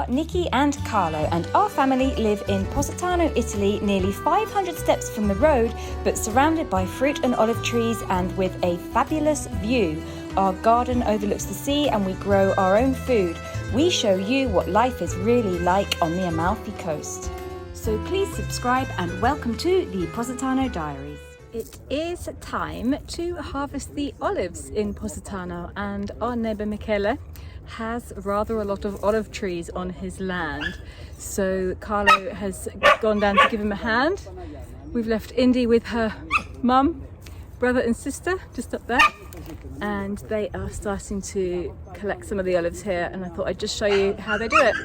Nicki and Carlo, and our family live in Positano, Italy, nearly 500 steps from the road, but surrounded by fruit and olive trees and with a fabulous view. Our garden overlooks the sea and we grow our own food. We show you what life is really like on the Amalfi Coast. So please subscribe and welcome to the Positano Diaries. It is time to harvest the olives in Positano, and our neighbour Michele has rather a lot of olive trees on his land. So Carlo has gone down to give him a hand. We've left Indy with her mum, brother and sister just up there, and they are starting to collect some of the olives here, and I thought I'd just show you how they do it.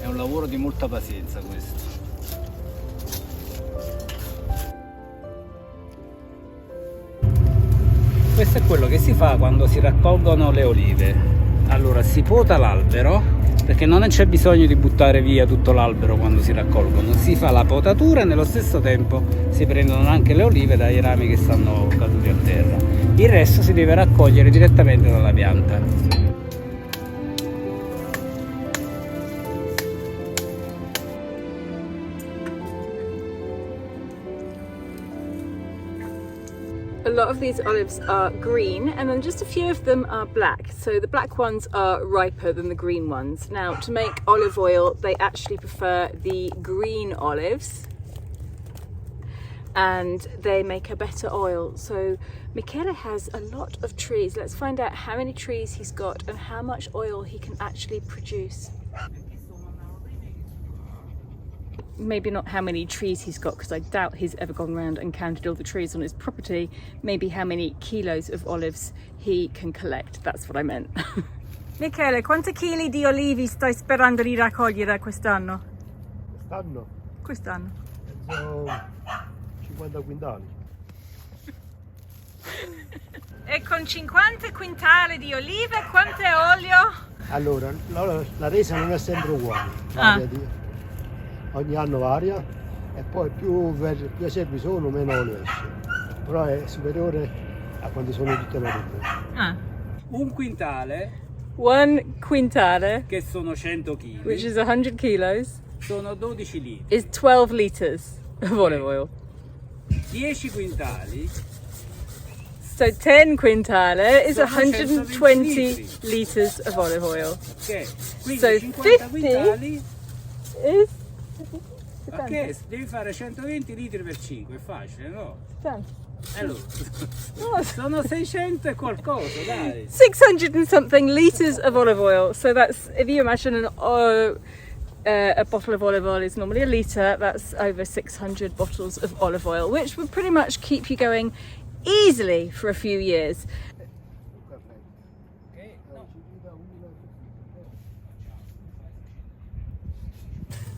È un lavoro di molta pazienza questo. Questo è quello che si fa quando si raccolgono le olive. Allora si pota l'albero, perché non c'è bisogno di buttare via tutto l'albero quando si raccolgono. Si fa la potatura e nello stesso tempo si prendono anche le olive dai rami che stanno caduti a terra. Il resto si deve raccogliere direttamente dalla pianta. A lot of these olives are green and then just a few of them are black. So the black ones are riper than the green ones. Now, to make olive oil, they actually prefer the green olives and they make a better oil. So Michele has a lot of trees. Let's find out how many trees he's got and how much oil he can actually produce. Maybe not how many trees he's got, because I doubt he's ever gone around and counted all the trees on his property. Maybe how many kilos of olives he can collect. That's what I meant. Michele, quanti chili di olivi stai sperando di raccogliere quest'anno? Quest'anno? Quest'anno. Penso 50 quintali. E con 50 quintali di olive quanto è olio? Allora, la resa non è sempre uguale. Ogni anno varia e poi più acerbi sono meno olio esce, però è superiore a quando sono tutte le olive. Un quintale, 1 quintale, che sono 100 kg, which is 100 kilos, sono 12 litri. is 12 liters of olive oil. 10 quintali, So 10 quintale is sono 120 liters of olive oil. ok? Quindi So 50 50 quintali, is ok? Devi fare 120 litri per 5, è facile, no? Allora, sono 600 e qualcosa, dai. 600 and something liters of olive oil. So that's, if you imagine a bottle of olive oil is normally a litre, that's over 600 bottles of olive oil, which would pretty much keep you going easily for a few years.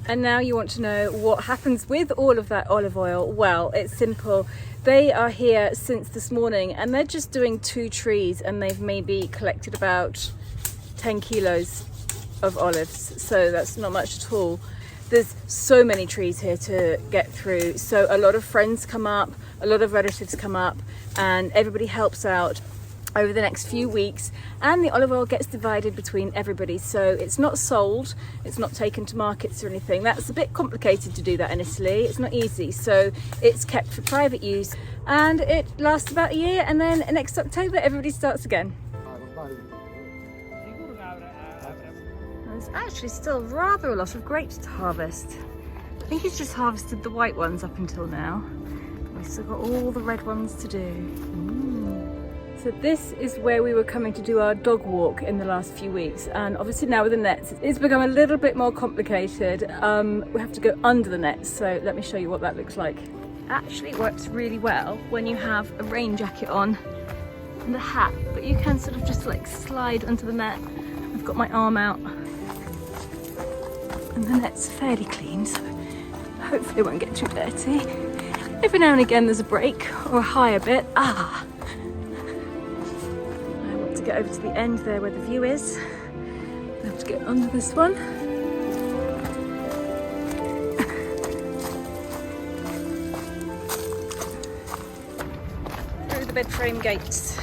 And now you want to know what happens with all of that olive oil. Well, it's simple. They are here since this morning and they're just doing 2 trees and they've maybe collected about 10 kilos of olives. So that's not much at all. There's so many trees here to get through. So a lot of friends come up, a lot of relatives come up, and everybody helps out over the next few weeks, and the olive oil gets divided between everybody. So it's not sold, it's not taken to markets or anything. That's a bit complicated to do that in Italy. It's not easy. So it's kept for private use and it lasts about a year, and then next October everybody starts again. There's actually still rather a lot of grapes to harvest. I think he's just harvested the white ones up until now. We've still got all the red ones to do. So this is where we were coming to do our dog walk in the last few weeks, and obviously now with the nets it's become a little bit more complicated. We have to go under the nets, so let me show you what that looks like. It actually works really well when you have a rain jacket on and a hat, but you can sort of just like slide under the net. I've got my arm out and the net's fairly clean, so hopefully it won't get too dirty. Every now and again there's a break or a higher bit. To get over to the end there where the view is. I have to get under this one. the bed frame gates.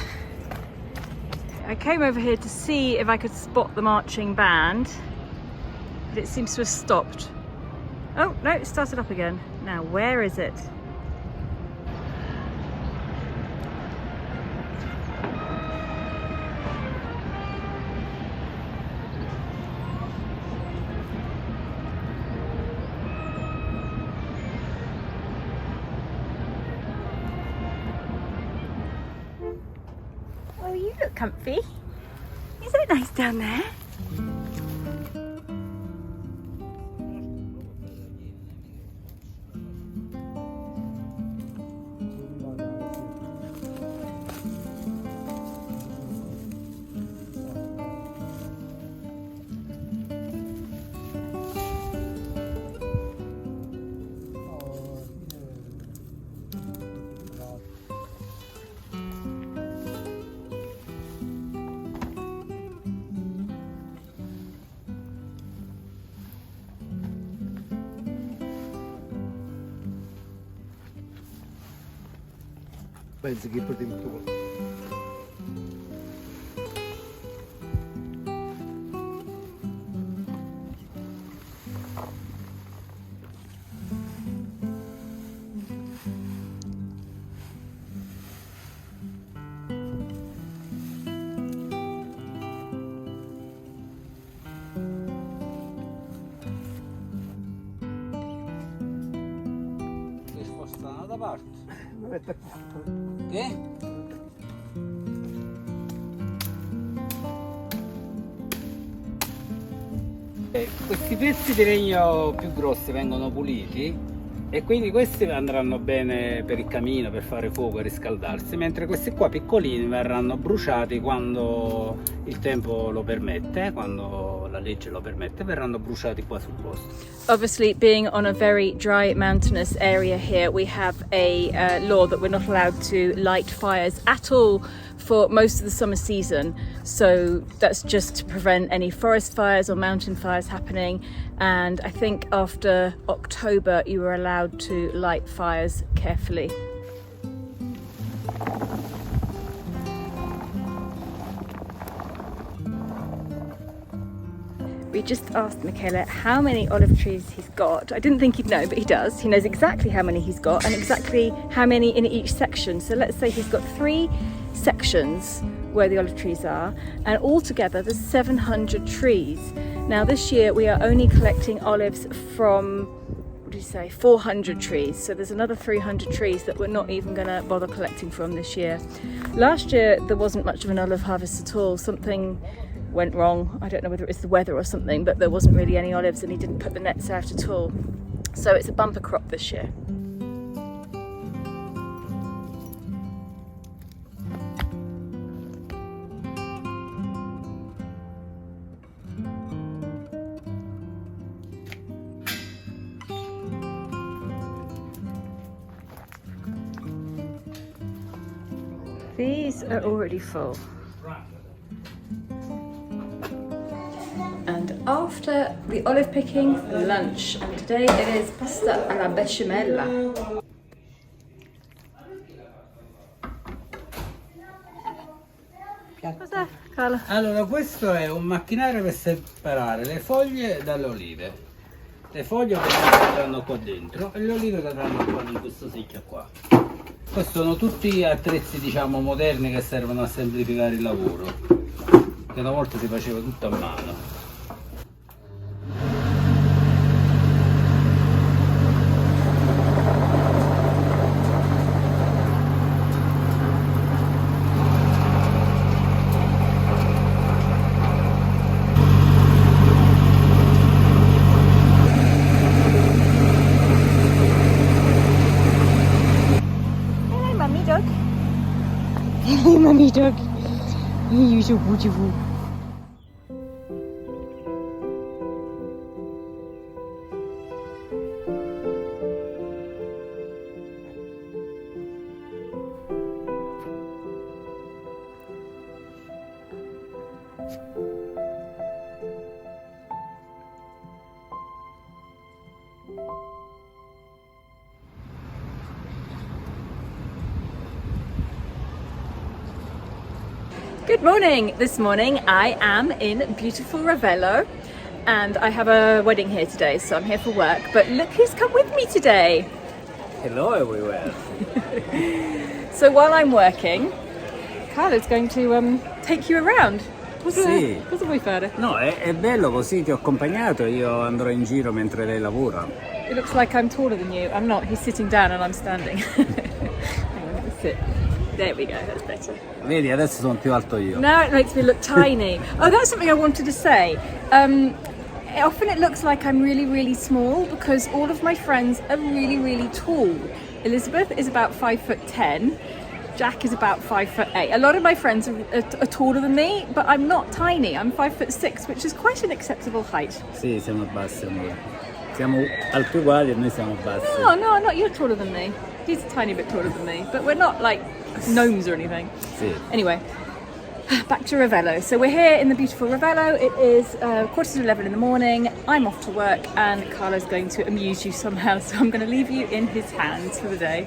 I came over here to see if I could spot the marching band, but it seems to have stopped. Oh, no, it started up again. Now, where is it? Oh, you look comfy. Isn't it nice down there? Pensi che per tempo. Si spostano da parte. Mette qua. Che? Questi pezzi di legno più grossi vengono puliti e quindi questi andranno bene per il camino, per fare fuoco e riscaldarsi, mentre questi qua piccolini verranno bruciati quando il tempo lo permette, quando la legge lo permette, verranno bruciati qua sul posto. Obviously, being on a very dry mountainous area here, we have a law that we're not allowed to light fires at all for most of the summer season. So that's just to prevent any forest fires or mountain fires happening. And I think after October, you were allowed to light fires carefully. We just asked Michele how many olive trees he's got. I didn't think he'd know, but he does. He knows exactly how many he's got and exactly how many in each section. So let's say he's got 3 sections where the olive trees are, and altogether there's 700 trees. Now this year we are only collecting olives from, what did you say, 400 trees. So there's another 300 trees that we're not even going to bother collecting from this year. Last year there wasn't much of an olive harvest at all. Something went wrong. I don't know whether it was the weather or something, but there wasn't really any olives and he didn't put the nets out at all. So it's a bumper crop this year. These are already full. And after the olive picking, lunch. And today it is pasta alla besciamella. Cos'è, Carlo? Allora, questo è un macchinario per separare le foglie dalle olive. Le foglie andranno qua dentro e le olive andranno qua in questo secchio qua. Questi sono tutti attrezzi, diciamo, moderni che servono a semplificare il lavoro, che una volta si faceva tutto a mano. Hey, mummy dog. You're so beautiful. Good morning. This morning I am in beautiful Ravello and I have a wedding here today, so I'm here for work. But look who's come with me today. Hello everywhere. So while I'm working, Carlo's going to take you around. Sì. Cosa vuoi fare? No, è bello così, ti ho accompagnato e io andrò in giro mentre lei lavora. It looks like I'm taller than you. I'm not. He's sitting down and I'm standing. Hang on, let me sit. There we go, that's better. Vedi, adesso sono più alto io. Now it makes me look tiny. Oh, that's something I wanted to say. Often it looks like I'm really, really small because all of my friends are really, really tall. Elizabeth is about 5'10". Jack is about 5'8". A lot of my friends are taller than me, but I'm not tiny. I'm 5'6", which is quite an acceptable height. Sì, siamo bassi amore. Siamo alti uguali e noi siamo bassi. No, not you're taller than me. He's a tiny bit taller than me, but we're not like gnomes or anything. Sì. Anyway, back to Ravello. So we're here in the beautiful Ravello. It is 11:15 in the morning. I'm off to work and Carlo's going to amuse you somehow, so I'm going to leave you in his hands for the day.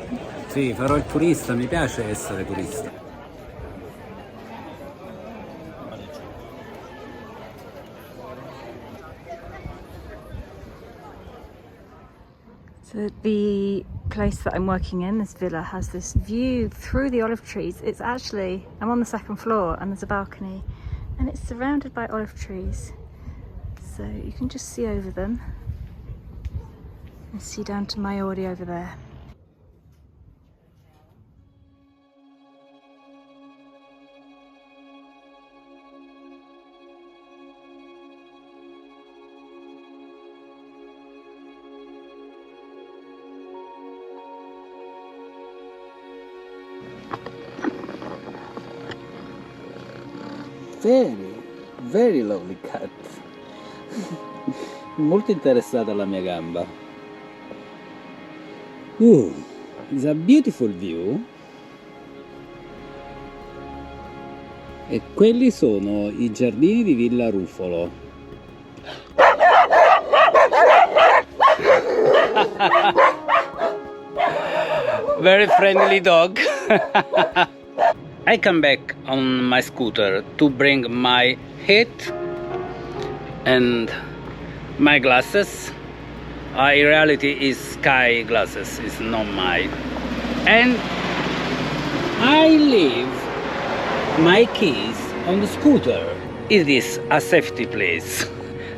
Sì, farò il turista, mi piace essere turista. So the place that I'm working in, this villa, has this view through the olive trees. It's actually, I'm on the second floor and there's a balcony and it's surrounded by olive trees. So you can just see over them and see down to Maiori over there. Very lovely cat. Molto interessata alla mia gamba. It's a beautiful view. E quelli sono i giardini di Villa Ruffolo. Very friendly dog. I come back on my scooter to bring my hat and my glasses. In reality is sky glasses, it's not mine. And I leave my keys on the scooter. It is a safety place.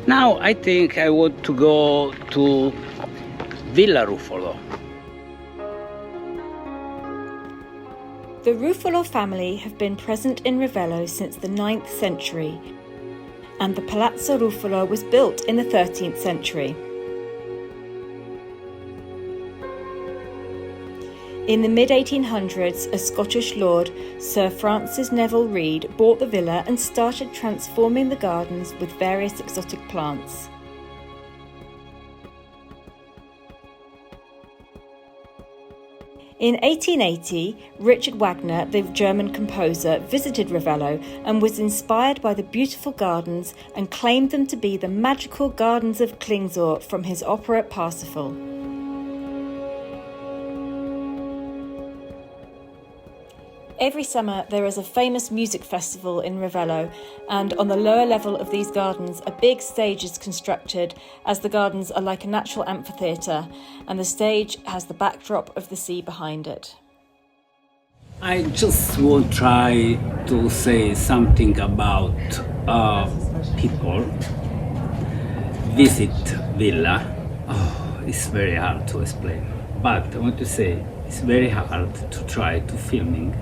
Now I think I want to go to Villa Ruffolo. The Ruffolo family have been present in Ravello since the 9th century, and the Palazzo Ruffolo was built in the 13th century. In the mid-1800s, a Scottish lord, Sir Francis Neville Reed, bought the villa and started transforming the gardens with various exotic plants. In 1880, Richard Wagner, the German composer, visited Ravello and was inspired by the beautiful gardens and claimed them to be the magical gardens of Klingsor from his opera Parsifal. Every summer there is a famous music festival in Ravello, and on the lower level of these gardens a big stage is constructed, as the gardens are like a natural amphitheatre and the stage has the backdrop of the sea behind it. I just want to try to say something about people visit villa. It's very hard to explain, but I want to say it's very hard to try to filming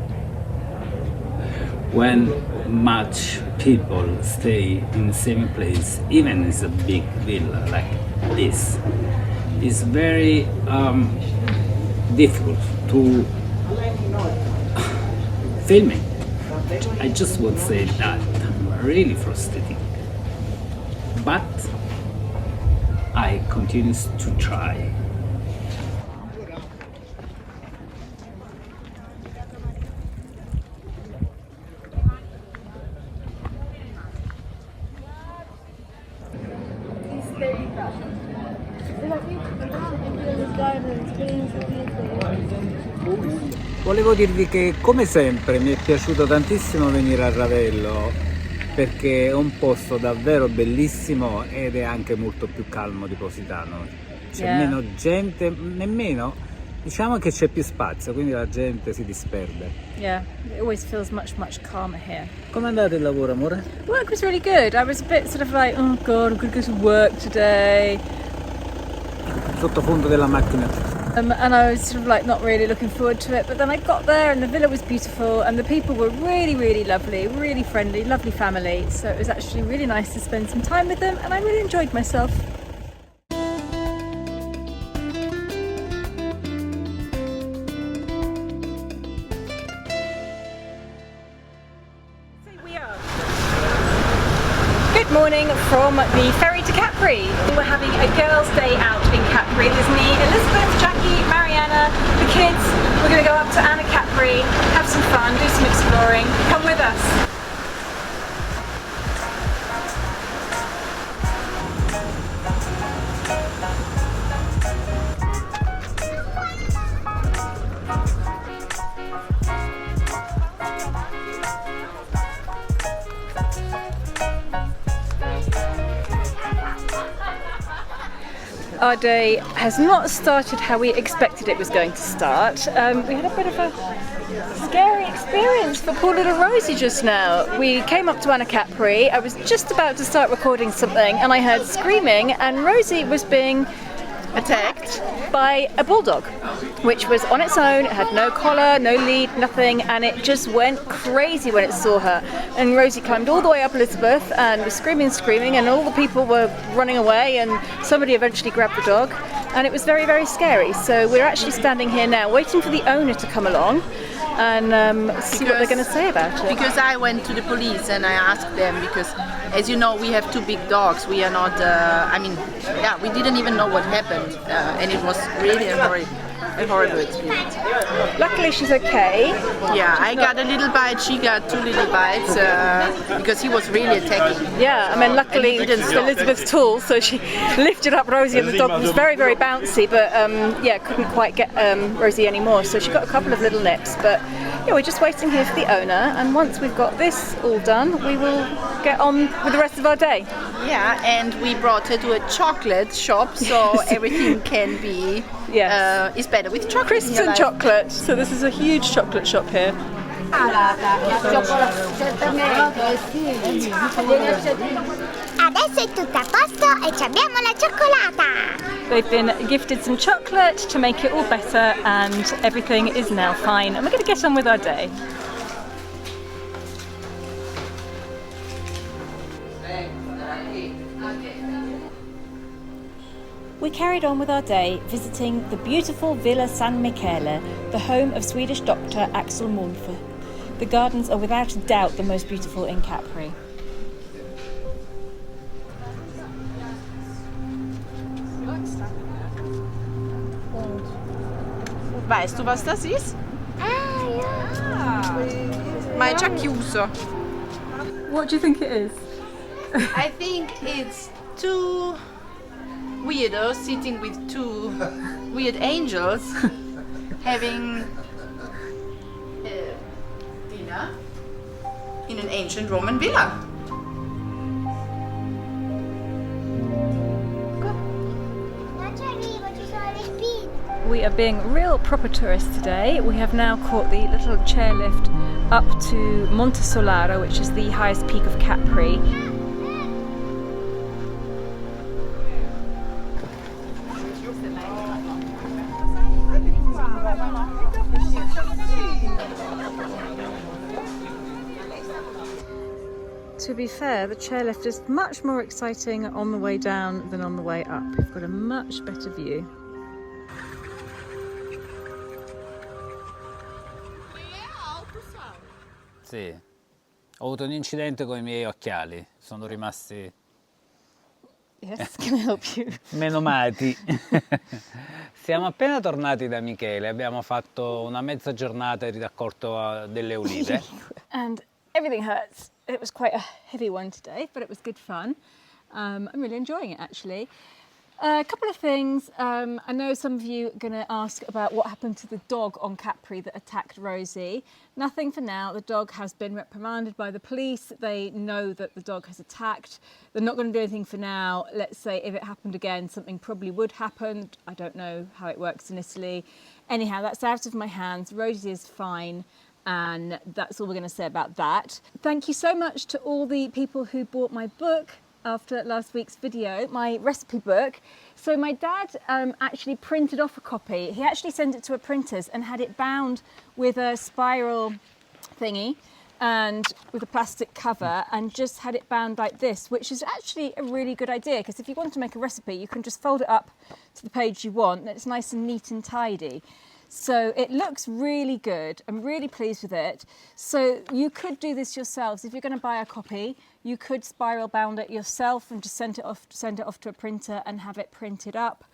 when much people stay in the same place, even it's a big villa like this. It's very difficult to filming. I just would say that really frustrating, but I continue to try. Volevo dirvi che come sempre mi è piaciuto tantissimo venire a Ravello perché è un posto davvero bellissimo ed è anche molto più calmo di Positano. C'è meno gente, nemmeno, diciamo che c'è più spazio, quindi la gente si disperde. Yeah, it always feels much calmer here. Come è andato il lavoro, amore? Work was really good. I was a bit sort of like, oh god, I'm gonna go to work today. Sottofondo della macchina. And I was sort of like not really looking forward to it, but then I got there and the villa was beautiful and the people were really lovely, really friendly, lovely family. So it was actually really nice to spend some time with them and I really enjoyed myself. Good morning from the ferry to Capri. We're having a girls' day out in Capri. There's me, Elizabeth, Jackie, Mariana, the kids. We're going to go up to Anna Capri, have some fun, do some exploring. Come with us. Our day has not started how we expected it was going to start. We had a bit of a scary experience for poor little Rosie just now. We came up to Anna Capri. I was just about to start recording something and I heard screaming and Rosie was being attacked by a bulldog, which was on its own. It had no collar, no lead, nothing, and it just went crazy when it saw her. And Rosie climbed all the way up Elizabeth and was screaming, and all the people were running away, and somebody eventually grabbed the dog, and it was very scary. So we're actually standing here now waiting for the owner to come along and see what they're going to say about it. Because I went to the police and I asked them, because as you know we have two big dogs, we are not, we didn't even know what happened and it was really a horrible experience. Luckily she's okay. Yeah, I got a little bite, she got two little bites because he was really attacking. Yeah, I mean luckily Elizabeth's tall, so she lifted up Rosie and the dog was very bouncy, but couldn't quite get Rosie anymore, so she got a couple of little nips, but yeah, we're just waiting here for the owner, and once we've got this all done we will get on with the rest of our day. Yeah, and we brought her to a chocolate shop, so everything can be is better with chocolate. Crisps and chocolate. So this is a huge chocolate shop here. Adesso è tutto a posto e ci abbiamo la cioccolata! They've been gifted some chocolate to make it all better and everything is now fine and we're going to get on with our day. We carried on with our day visiting the beautiful Villa San Michele, the home of Swedish doctor Axel Mulfer. The gardens are without a doubt the most beautiful in Capri. Weißt du, was das ist? Ma è già chiuso. What do you think it is? I think it's two weirdos sitting with two weird angels having dinner in an ancient Roman villa. Non ci arrivo, ci sono le spine! We are being real proper tourists today. We have now caught the little chairlift up to Monte Solaro, which is the highest peak of Capri. To be fair, the chairlift is much more exciting on the way down than on the way up. We've got a much better view. Sì, ho avuto un incidente con i miei occhiali, sono rimasti Yes, can I help you? menomati. Siamo appena tornati da Michele, abbiamo fatto una mezza giornata di raccolto delle olive. And everything hurts. It was quite a heavy one today, but it was good fun. I'm really enjoying it actually. A couple of things. I know some of you are going to ask about what happened to the dog on Capri that attacked Rosie. Nothing for now. The dog has been reprimanded by the police. They know that the dog has attacked. They're not going to do anything for now. Let's say if it happened again, something probably would happen. I don't know how it works in Italy. Anyhow, that's out of my hands. Rosie is fine. And that's all we're going to say about that. Thank you so much to all the people who bought my book after last week's video, my recipe book. So my dad actually printed off a copy. He actually sent it to a printer's and had it bound with a spiral thingy and with a plastic cover, and just had it bound like this, which is actually a really good idea, because if you want to make a recipe, you can just fold it up to the page you want and it's nice and neat and tidy. So it looks really good. I'm really pleased with it. So you could do this yourselves. If you're going to buy a copy, you could spiral bound it yourself and just send it off to a printer and have it printed up.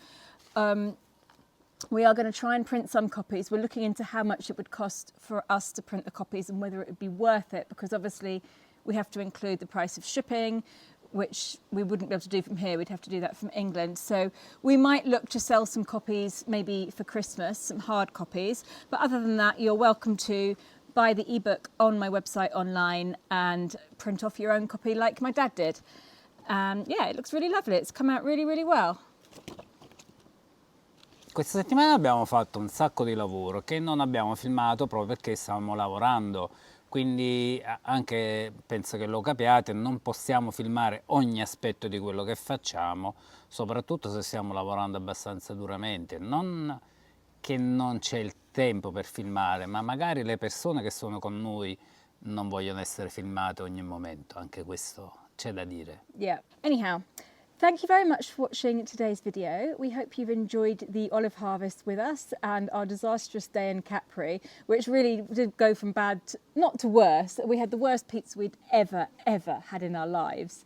We are going to try and print some copies. We're looking into how much it would cost for us to print the copies and whether it would be worth it, because obviously we have to include the price of shipping, which we wouldn't be able to do from here. We'd have to do that from England. So we might look to sell some copies maybe for Christmas, some hard copies. But other than that, you're welcome to buy the ebook on my website online and print off your own copy like my dad did. Yeah, it looks really lovely. It's come out really, really well. Questa settimana abbiamo fatto un sacco di lavoro che non abbiamo filmato proprio perché stavamo lavorando. Quindi anche, penso che lo capiate, non possiamo filmare ogni aspetto di quello che facciamo, soprattutto se stiamo lavorando abbastanza duramente. Non che non c'è il tempo per filmare, ma magari le persone che sono con noi non vogliono essere filmate ogni momento, anche questo c'è da dire. Yeah. Anyhow, thank you very much for watching today's video. We hope you've enjoyed the olive harvest with us and our disastrous day in Capri, which really did go from bad to, not to worse. We had the worst pizza we'd ever had in our lives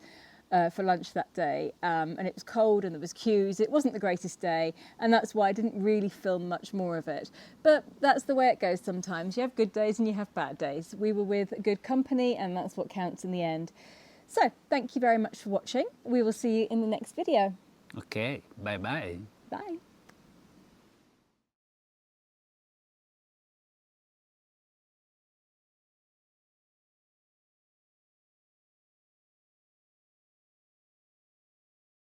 for lunch that day. And it was cold and there was queues. It wasn't the greatest day, and that's why I didn't really film much more of it. But that's the way it goes sometimes. You have good days and you have bad days. We were with good company, and that's what counts in the end. So, thank you very much for watching. We will see you in the next video. Ok, bye bye. Bye.